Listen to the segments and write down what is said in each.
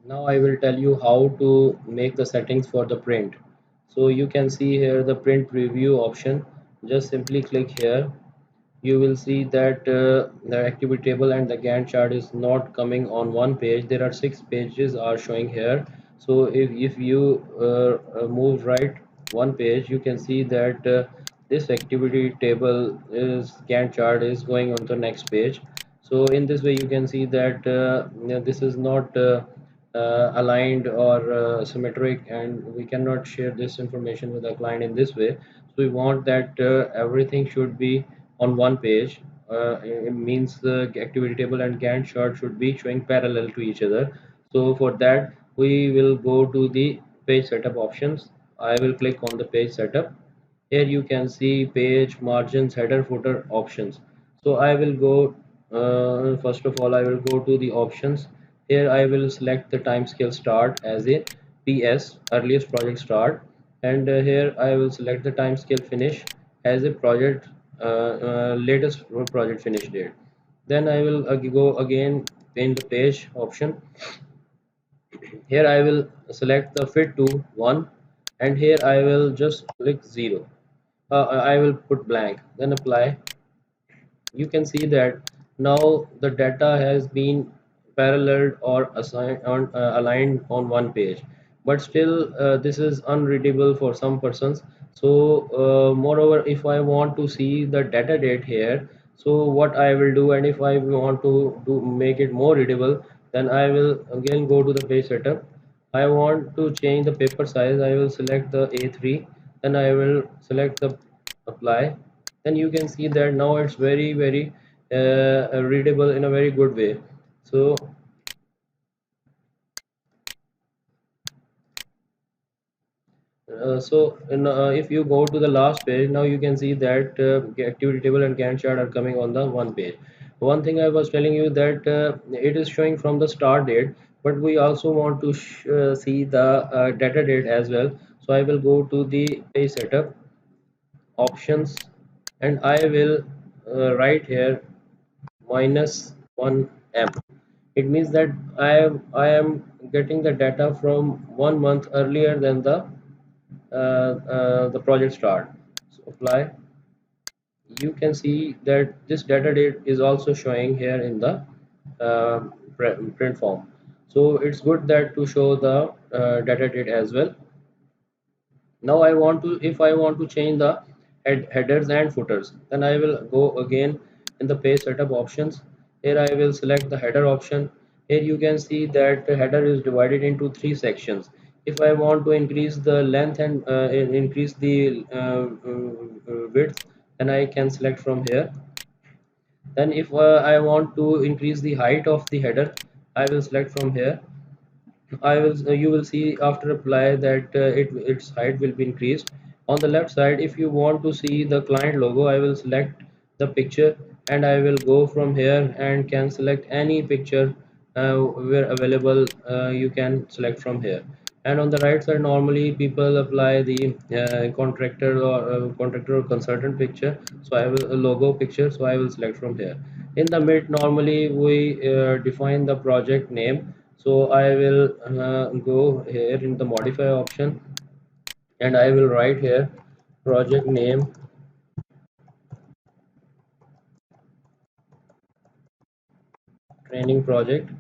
Now I will tell you how to make the settings for the print. So you can see here the print preview option. Just simply click here. You will see that the activity table and the Gantt chart is not coming on one page. There are 6 pages are showing here. So if you move right one page, you can see that this activity table is Gantt chart is going on the next page. So in this way you can see that this is not aligned or symmetric, and we cannot share this information with the client in this way. So we want that everything should be on one page. It means the activity table and Gantt chart should be showing parallel to each other. So for that we will go to the page setup options. I will click on the page setup. Here you can see page margins, header, footer options. So I will go first of all I will go to the options. Here I will select the time scale start as a PS, earliest project start, and here I will select the time scale finish as a project latest project finish date. Then I will go again in the page option. Here I will select the fit to 1, and here I will just click 0. I will put blank, then apply. You can see that now the data has been paralleled or assigned on, aligned on one page, but still this is unreadable for some persons. So moreover, if I want to see the data date here, so what I will do, and if I want to make it more readable, then I will again go to the page setup. I want to change the paper size. I will select the A3, then I will select the apply. Then you can see that now it's very readable in a very good way. So if you go to the last page, now you can see that activity table and Gantt chart are coming on the one page. One thing I was telling you that it is showing from the start date, but we also want to see the data date as well. So I will go to the page setup options, and I will write here -1 M. It means that I am getting the data from 1 month earlier than the project start. So apply. You can see that this data date is also showing here in the uh, print form. So it's good that to show the data date as well. Now I want to, if I want to change the headers and footers, then I will go again in the page setup options. Here I will select the header option. Here you can see that the header is divided into 3 sections. If I want to increase the length and increase the width, then I can select from here. Then if I want to increase the height of the header, I will select from here. I will you will see after apply that its height will be increased. On the left side, if you want to see the client logo, I will select the picture, and I will go from here and can select any picture where available. You can select from here. And on the right side, normally people apply the contractor or consultant picture. So I will a logo picture. So I will select from here. In the mid, normally we define the project name. So I will go here in the modify option, and I will write here project name, training project.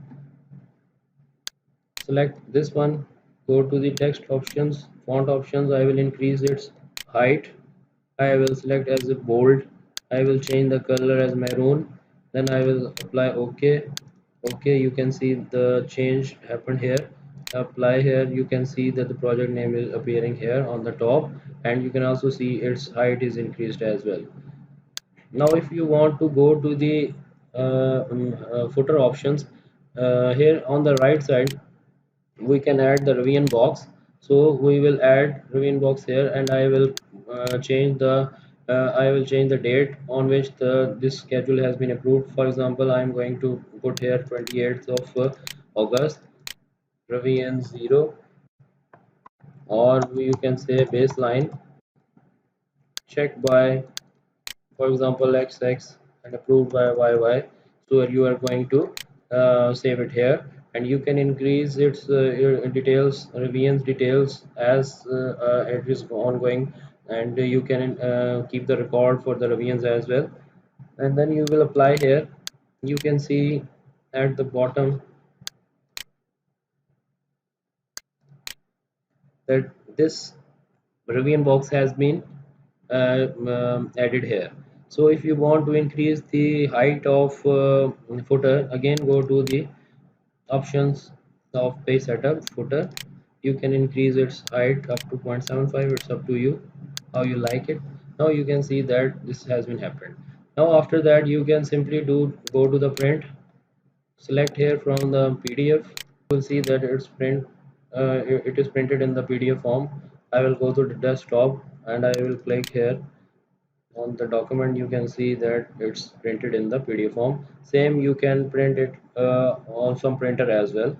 Select this one, go to the text options, font options. I will increase its height. I will select as a bold. I will change the color as maroon. Then I will apply OK. Okay, you can see the change happened here. Apply here. You can see that the project name is appearing here on the top, and you can also see its height is increased as well. Now if you want to go to the footer options, here on the right side we can add the revision box. So we will add revision box here, and I will change the date on which this schedule has been approved. For example, I am going to put here 28th of August, revision 0, or you can say baseline checked by, for example, XX, and approved by YY. So you are going to save it here, and you can increase its details, variance details as it is ongoing, and you can keep the record for the variance as well. And then you will apply here. You can see at the bottom that this Rivian box has been added here. So if you want to increase the height of footer, again go to the options of page setup footer. You can increase its height up to 0.75. It's up to you how you like it. Now you can see that this has been happened. Now after that you can simply do go to the print, select here from the PDF. You will see that it is printed in the PDF form. I will go to the desktop and I will click here on the document. You can see that it's printed in the PDF form. Same you can print it on some printer as well.